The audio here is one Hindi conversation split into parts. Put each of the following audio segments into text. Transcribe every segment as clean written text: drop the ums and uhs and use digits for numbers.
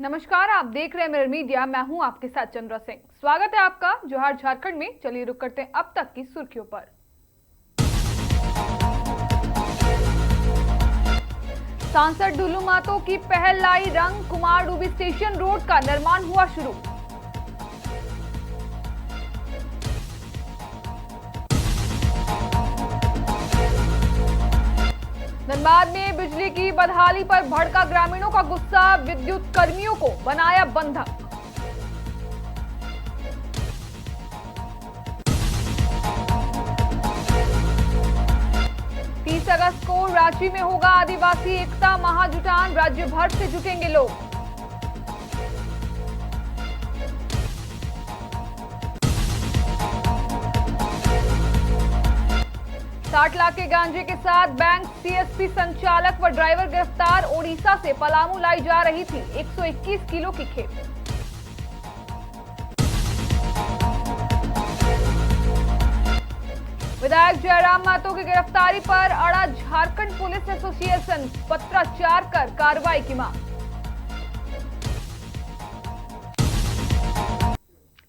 नमस्कार, आप देख रहे हैं मिरर मीडिया। मैं हूं आपके साथ चंद्रा सिंह। स्वागत है आपका जोहार झारखंड में। चलिए रुक करते हैं अब तक की सुर्खियों पर। सांसद डुल्लू महतो की पहल लाई रंग। कुमारडूबी स्टेशन रोड का निर्माण हुआ शुरू। धनबाद में बिजली की बदहाली पर भड़का ग्रामीणों का गुस्सा। विद्युत कर्मियों को बनाया बंधक। अगस्त को रांची में होगा आदिवासी एकता महाजुटान। राज्य भर से जुटेंगे लोग। साठ लाख के गांजे के साथ बैंक सीएसपी संचालक व ड्राइवर गिरफ्तार। ओडिशा से पलामू लाई जा रही थी 121 किलो की खेप। विधायक जयराम महतो की गिरफ्तारी पर अड़ा झारखंड पुलिस एसोसिएशन। पत्राचार कर कार्रवाई की मांग।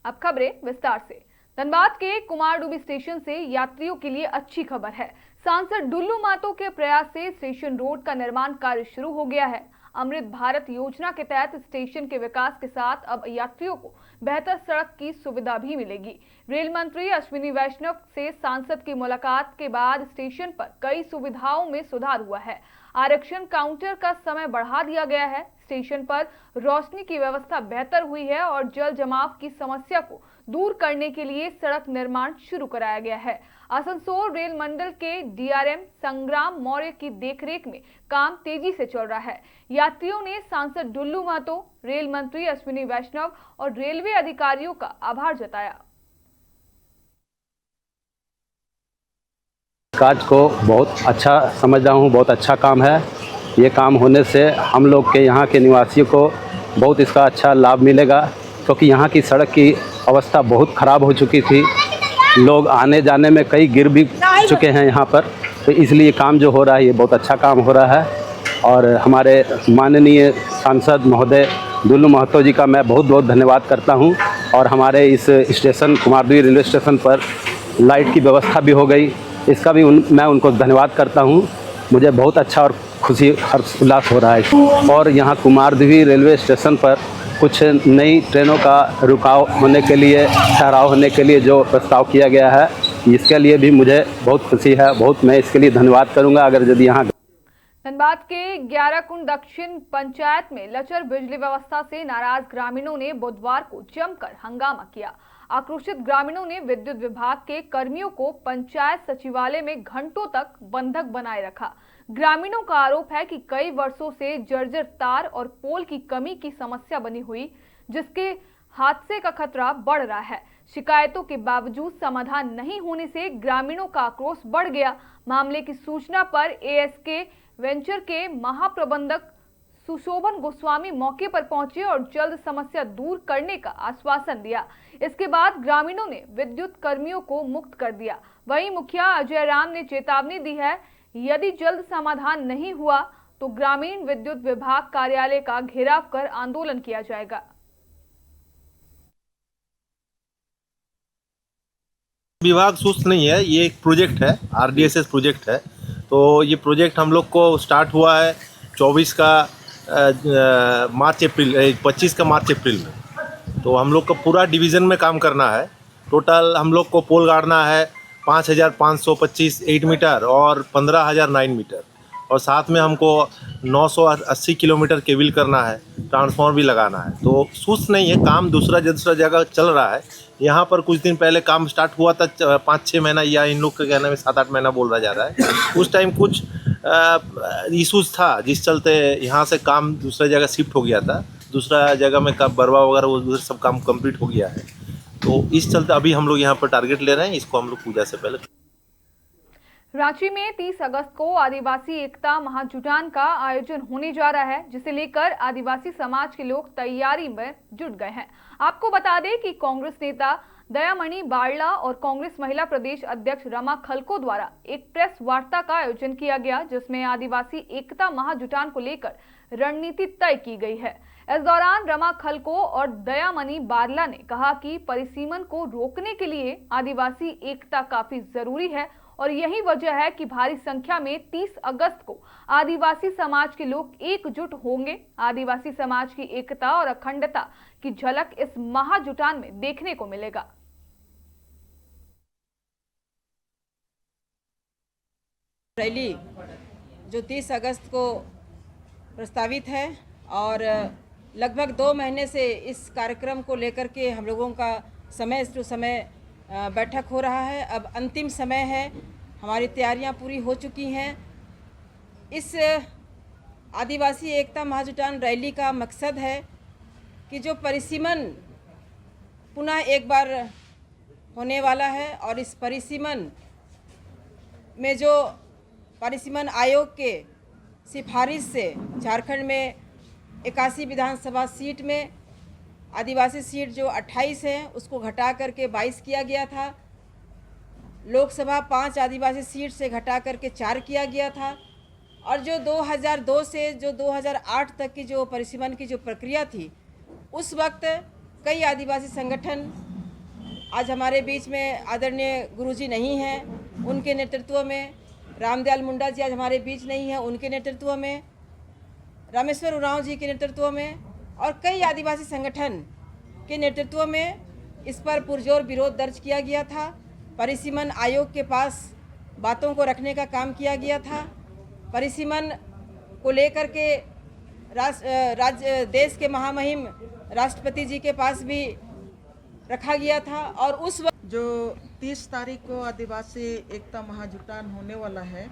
अब खबरें विस्तार से। धनबाद के कुमारडूबी स्टेशन से यात्रियों के लिए अच्छी खबर है। सांसद डुल्लू महतो के प्रयास से स्टेशन रोड का निर्माण कार्य शुरू हो गया है। अमृत भारत योजना के तहत स्टेशन के विकास के साथ अब यात्रियों को बेहतर सड़क की सुविधा भी मिलेगी। रेल मंत्री अश्विनी वैष्णव से सांसद की मुलाकात के बाद स्टेशन पर कई सुविधाओं में सुधार हुआ है। आरक्षण काउंटर का समय बढ़ा दिया गया है। स्टेशन पर रोशनी की व्यवस्था बेहतर हुई है और जल जमाव की समस्या को दूर करने के लिए सड़क निर्माण शुरू कराया गया है। आसनसोल रेल मंडल के डीआरएम संग्राम मौर्य की देखरेख में काम तेजी से चल रहा है। यात्रियों ने सांसद डुल्लू महतो, रेल मंत्री अश्विनी वैष्णव और रेलवे अधिकारियों का आभार जताया। काज को बहुत अच्छा समझ रहा हूँ, बहुत अच्छा काम है। ये काम होने से हम लोग के यहाँ के निवासियों को बहुत इसका अच्छा लाभ मिलेगा, क्योंकि यहाँ की सड़क की अवस्था बहुत ख़राब हो चुकी थी। लोग आने जाने में कई गिर भी चुके हैं यहाँ पर, तो इसलिए काम जो हो रहा है ये बहुत अच्छा काम हो रहा है। और हमारे माननीय सांसद महोदय डुल्लू महतो जी का मैं बहुत बहुत धन्यवाद करता हूँ। और हमारे इस स्टेशन कुमारडूबी रेलवे स्टेशन पर लाइट की व्यवस्था भी हो गई, इसका भी मैं उनको धन्यवाद करता हूँ। मुझे बहुत अच्छा और खुशी हर्षोल्लास हो रहा है। और यहाँ कुमारडूबी रेलवे स्टेशन पर कुछ नई ट्रेनों का रुकाव होने के लिए, ठहराव होने के लिए जो प्रस्ताव किया गया है, इसके लिए भी मुझे बहुत खुशी है। बहुत मैं इसके लिए धन्यवाद करूँगा। अगर यदि यहाँ धनबाद के 11 कुंड दक्षिण पंचायत में लचर बिजली व्यवस्था से नाराज ग्रामीणों ने बुधवार को जमकर हंगामा किया। आक्रोशित ग्रामीणों ने विद्युत विभाग के कर्मियों को पंचायत सचिवालय में घंटों तक बंधक बनाए रखा। ग्रामीणों का आरोप है कि कई वर्षों से जर्जर तार और पोल की कमी की समस्या बनी हुई, जिसके हादसे का खतरा बढ़ रहा है। शिकायतों के बावजूद समाधान नहीं होने से ग्रामीणों का आक्रोश बढ़ गया। मामले की सूचना पर एएसके वेंचर के महाप्रबंधक सुशोभन गोस्वामी मौके पर पहुंचे और जल्द समस्या दूर करने का आश्वासन दिया। इसके बाद ग्रामीणों ने विद्युत कर्मियों को मुक्त कर दिया। वहीं मुखिया अजय राम ने चेतावनी दी है, यदि जल्द समाधान नहीं हुआ तो ग्रामीण विद्युत विभाग कार्यालय का घेराव कर आंदोलन किया जाएगा। विभाग सुस्त नहीं है, ये एक प्रोजेक्ट है, आरडीएसएस प्रोजेक्ट है। तो ये प्रोजेक्ट हम लोग को स्टार्ट हुआ है 24 का मार्च अप्रैल 25 का मार्च अप्रैल में। तो हम लोग को पूरा डिवीज़न में काम करना है। टोटल हम लोग को पोल गाड़ना है 5525 8 मीटर और 15000 9 मीटर, और साथ में हमको 980 किलोमीटर केबल करना है, ट्रांसफॉर्मर भी लगाना है। तो सुस्त नहीं है काम, दूसरा जगह चल रहा है। यहाँ पर कुछ दिन पहले काम स्टार्ट हुआ था 5-6 महीना, या इन लोग के कहने में 7-8 महीना बोला जा रहा है। उस टाइम कुछ इशूज़ था, जिस चलते यहाँ से काम दूसरा जगह शिफ्ट हो गया था। दूसरा जगह में काम बरवा वगैरह वो सब काम कंप्लीट हो गया है। तो इस चलते अभी हम लोग यहाँ पर टारगेट ले रहे हैं, इसको हम लोग पूजा से पहले। रांची में 30 अगस्त को आदिवासी एकता महाजुटान का आयोजन होने जा रहा है, जिसे लेकर आदिवासी समाज के लोग तैयारी में जुट गए हैं। आपको बता दें कि कांग्रेस नेता दयामणि बारला और कांग्रेस महिला प्रदेश अध्यक्ष रमा खलको द्वारा एक प्रेस वार्ता का आयोजन किया गया, जिसमें आदिवासी एकता महाजुटान को लेकर रणनीति तय की गई है। इस दौरान रमा खलको और दयामणि बारला ने कहा कि परिसीमन को रोकने के लिए आदिवासी एकता काफी जरूरी है और यही वजह है कि भारी संख्या में 30 अगस्त को आदिवासी समाज के लोग एकजुट होंगे। आदिवासी समाज की एकता और अखंडता की झलक इस महाजुटान में देखने को मिलेगा। रैली जो 30 अगस्त को प्रस्तावित है और लगभग 2 महीने से इस कार्यक्रम को लेकर के हम लोगों का समय टू समय बैठक हो रहा है। अब अंतिम समय है, हमारी तैयारियां पूरी हो चुकी हैं। इस आदिवासी एकता महाजुटान रैली का मकसद है कि जो परिसीमन पुनः एक बार होने वाला है और इस परिसीमन में जो परिसीमन आयोग के सिफारिश से झारखंड में 81 विधानसभा सीट में आदिवासी सीट जो 28 है उसको घटा करके 22 किया गया था। लोकसभा 5 आदिवासी सीट से घटा करके 4 किया गया था और जो 2002 से जो 2008 तक की जो परिसीमन की जो प्रक्रिया थी, उस वक्त कई आदिवासी संगठन, आज हमारे बीच में आदरणीय गुरुजी नहीं हैं, उनके नेतृत्व में, रामदयाल मुंडा जी आज हमारे बीच नहीं हैं, उनके नेतृत्व में, रामेश्वर उरांव जी के नेतृत्व में और कई आदिवासी संगठन के नेतृत्व में इस पर पुरजोर विरोध दर्ज किया गया था। परिसीमन आयोग के पास बातों को रखने का काम किया गया था। परिसीमन को लेकर के देश के महामहिम राष्ट्रपति जी के पास भी रखा गया था और उस वक्त जो 30 तारीख को आदिवासी एकता महाजुटान होने वाला है,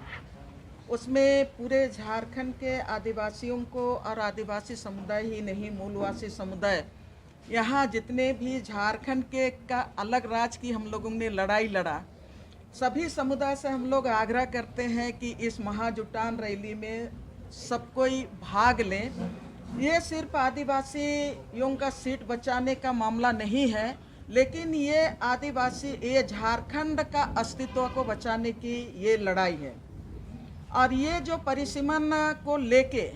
उसमें पूरे झारखंड के आदिवासियों को और आदिवासी समुदाय ही नहीं, मूलवासी समुदाय, यहाँ जितने भी झारखंड के का अलग राज्य की हम लोगों ने लड़ाई लड़ा, सभी समुदाय से हम लोग आग्रह करते हैं कि इस महाजुटान रैली में सब कोई भाग लें। ये सिर्फ आदिवासियों का सीट बचाने का मामला नहीं है, लेकिन ये झारखंड का अस्तित्व को बचाने की ये लड़ाई है। और ये जो परिसीमन को लेके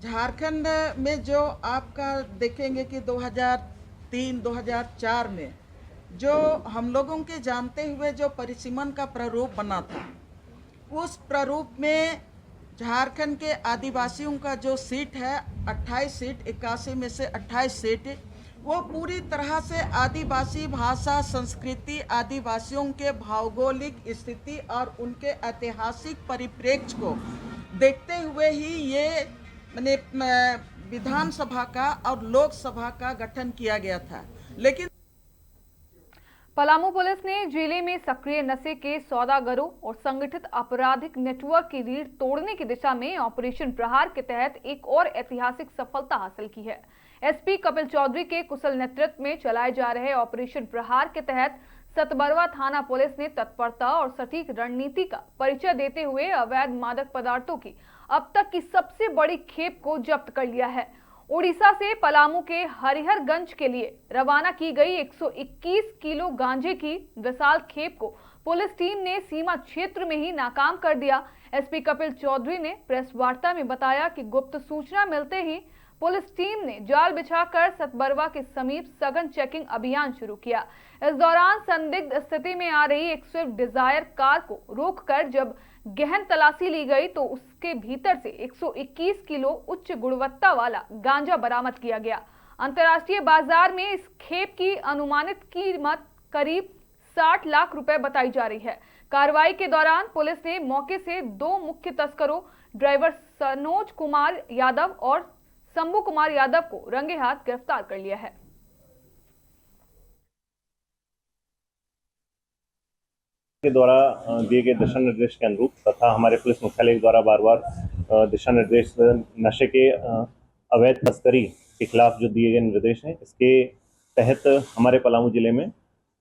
झारखंड में जो आपका देखेंगे कि 2003-2004 में जो हम लोगों के जानते हुए जो परिसीमन का प्रारूप बना था, उस प्रारूप में झारखंड के आदिवासियों का जो सीट है 28 सीट, 81 में से 28 सीट, वो पूरी तरह से आदिवासी भाषा, संस्कृति, आदिवासियों के भौगोलिक स्थिति और उनके ऐतिहासिक परिप्रेक्ष्य को देखते हुए ही ये मैंने विधानसभा का और लोकसभा का गठन किया गया था। लेकिन पलामू पुलिस ने जिले में सक्रिय नशे के सौदागरों और संगठित आपराधिक नेटवर्क की रीढ़ तोड़ने की दिशा में ऑपरेशन प्रहार के तहत एक और ऐतिहासिक सफलता हासिल की है। एसपी कपिल चौधरी के कुशल नेतृत्व में चलाए जा रहे ऑपरेशन प्रहार के तहत सतबरवा थाना पुलिस ने तत्परता और सटीक रणनीति का परिचय देते हुए अवैध मादक पदार्थों की अब तक की सबसे बड़ी खेप को जब्त कर लिया है। उड़ीसा से पलामू के हरिहरगंज के लिए रवाना की गई 121 किलो गांजे की विशाल खेप को पुलिस टीम ने सीमा क्षेत्र में ही नाकाम कर दिया। एसपी कपिल चौधरी ने प्रेस वार्ता में बताया कि गुप्त सूचना मिलते ही पुलिस टीम ने जाल बिछाकर सतबरवा के समीप सघन चेकिंग अभियान शुरू किया। इस दौरान संदिग्ध स्थिति में आ रही एक स्विफ्ट डिजायर कार को रोककर जब गहन तलाशी ली गई तो उसके भीतर से 121 किलो उच्च गुणवत्ता वाला गांजा बरामद किया गया। अंतर्राष्ट्रीय बाजार में इस खेप की अनुमानित कीमत करीब 60 लाख रुपए बताई जा रही है। कार्रवाई के दौरान पुलिस ने मौके से 2 मुख्य तस्करों ड्राइवर सनोज कुमार यादव और शंभू कुमार यादव को रंगे हाथ गिरफ्तार कर लिया है। के द्वारा दिए गए दिशा निर्देश के अनुरूप तथा हमारे पुलिस मुख्यालय द्वारा बार बार दिशा निर्देश नशे के अवैध तस्करी के खिलाफ जो दिए गए निर्देश हैं, इसके तहत हमारे पलामू जिले में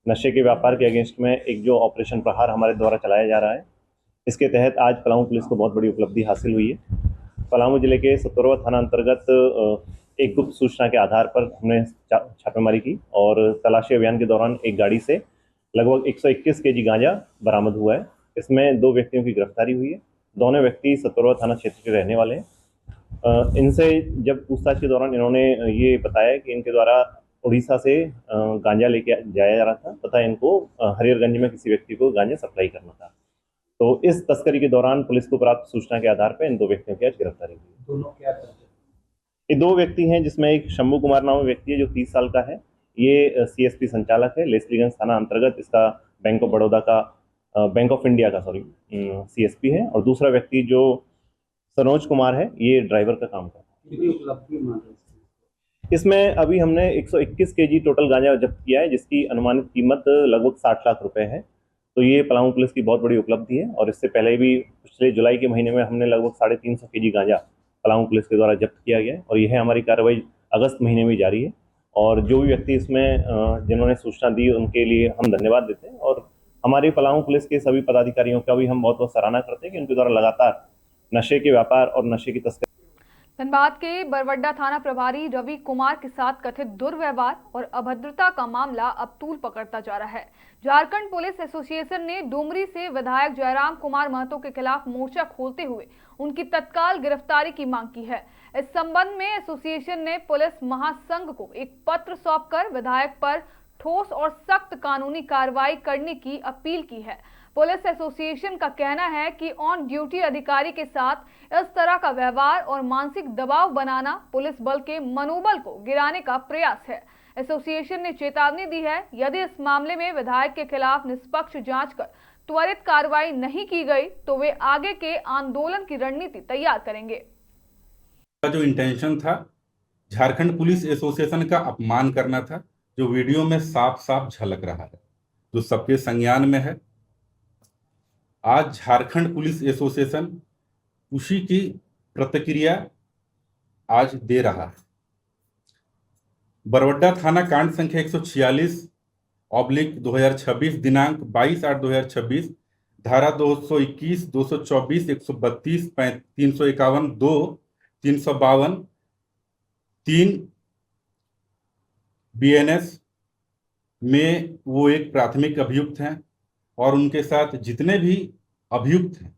नशे के व्यापार के अगेंस्ट में एक जो ऑपरेशन प्रहार हमारे द्वारा चलाया जा रहा है, इसके तहत आज पलामू पुलिस को बहुत बड़ी उपलब्धि हासिल हुई है। पलामू जिले के सतबरवा थाना अंतर्गत एक गुप्त सूचना के आधार पर हमने छापेमारी की और तलाशी अभियान के दौरान एक गाड़ी से लगभग 121 केजी गांजा बरामद हुआ है। इसमें 2 व्यक्तियों की गिरफ्तारी हुई है। दोनों व्यक्ति सतबरवा थाना क्षेत्र के रहने वाले हैं। इनसे जब पूछताछ के दौरान इन्होंने ये बताया कि इनके द्वारा उड़ीसा से गांजा लेके जाया जा रहा था तथा इनको हरिहरगंज में किसी व्यक्ति को गांजा सप्लाई करना था। तो इस तस्करी के दौरान पुलिस को प्राप्त सूचना के आधार पर इन दो व्यक्तियों की आज गिरफ्तारी हुई। दोनों क्या करते हैं? ये दो व्यक्ति हैं जिसमें एक शंभू कुमार नामी व्यक्ति है जो 30 साल का है। ये सीएसपी संचालक है, लेस्लीगंज थाना अंतर्गत इसका बैंक ऑफ इंडिया का सीएसपी है। और दूसरा व्यक्ति जो सनोज कुमार है, ये ड्राइवर का काम करता है। उपलब्धि मान रहे हैं इसमें अभी हमने 121 केजी टोटल गांजा जब्त किया है, जिसकी अनुमानित कीमत लगभग 60 लाख रुपए है। तो ये पलामू पुलिस की बहुत बड़ी उपलब्धि है। और इससे पहले भी पिछले जुलाई के महीने में हमने लगभग 350 केजी गांजा पलामू पुलिस के द्वारा जब्त किया गया है। और यह हमारी कार्रवाई अगस्त महीने में जारी है। और जो भी व्यक्ति इसमें जिन्होंने सूचना दी उनके लिए हम धन्यवाद देते हैं। और हमारी पलामू पुलिस के सभी पदाधिकारियों का भी हम बहुत बहुत सराहना करते हैं कि उनके द्वारा लगातार नशे के व्यापार और नशे की तस्करी। धनबाद के बरवड्डा थाना प्रभारी रवि कुमार के साथ कथित दुर्व्यवहार और अभद्रता का मामला अब तूल पकड़ता जा रहा है। झारखंड पुलिस एसोसिएशन ने डुमरी से विधायक जयराम कुमार महतो के खिलाफ मोर्चा खोलते हुए उनकी तत्काल गिरफ्तारी की मांग की है। इस संबंध में एसोसिएशन ने पुलिस महासंघ को एक पत्र सौंपकर विधायक पर ठोस और सख्त कानूनी कार्रवाई करने की अपील की है। पुलिस एसोसिएशन का कहना है कि ऑन ड्यूटी अधिकारी के साथ इस तरह का व्यवहार और मानसिक दबाव बनाना पुलिस बल के मनोबल को गिराने का प्रयास है। एसोसिएशन ने चेतावनी दी है, यदि इस मामले में विधायक के खिलाफ निष्पक्ष जांच कर त्वरित कार्रवाई नहीं की गई तो वे आगे के आंदोलन की रणनीति तैयार करेंगे। जो इंटेंशन था झारखंड पुलिस एसोसिएशन का अपमान करना था, जो वीडियो में साफ साफ झलक रहा है, जो सबके संज्ञान में है। आज झारखंड पुलिस एसोसिएशन उसी की प्रतिक्रिया आज दे रहा है। बरवड्डा थाना कांड संख्या 146/2026 दिनांक 22/8/2026 धारा 221, 224, 132, 351, 2, 352, 3 BNS में वो एक प्राथमिक अभियुक्त हैं और उनके साथ जितने भी अभियुक्त हैं,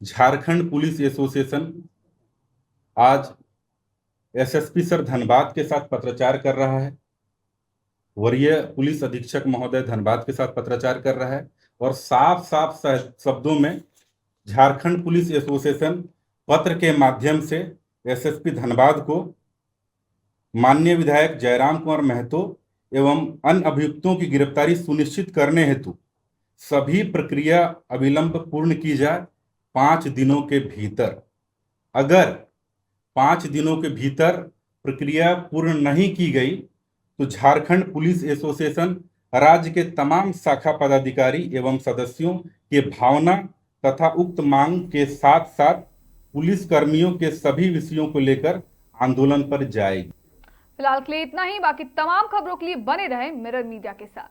झारखंड पुलिस एसोसिएशन आज एसएसपी सर धनबाद के साथ पत्राचार कर रहा है, वरीय पुलिस अधीक्षक महोदय धनबाद के साथ पत्राचार कर रहा है और साफ साफ शब्दों में झारखंड पुलिस एसोसिएशन पत्र के माध्यम से एसएसपी धनबाद को माननीय विधायक जयराम कुमार महतो एवं अन्य अभियुक्तों की गिरफ्तारी सुनिश्चित करने हेतु सभी प्रक्रिया अविलंब पूर्ण की जाए 5 दिनों के भीतर। अगर 5 दिनों के भीतर प्रक्रिया पूर्ण नहीं की गई तो झारखंड पुलिस एसोसिएशन राज्य के तमाम शाखा पदाधिकारी एवं सदस्यों के भावना तथा उक्त मांग के साथ साथ पुलिस कर्मियों के सभी विषयों को लेकर आंदोलन पर जाएगी। फिलहाल के लिए इतना ही। बाकी तमाम खबरों के लिए बने रहें मिरर मीडिया के साथ।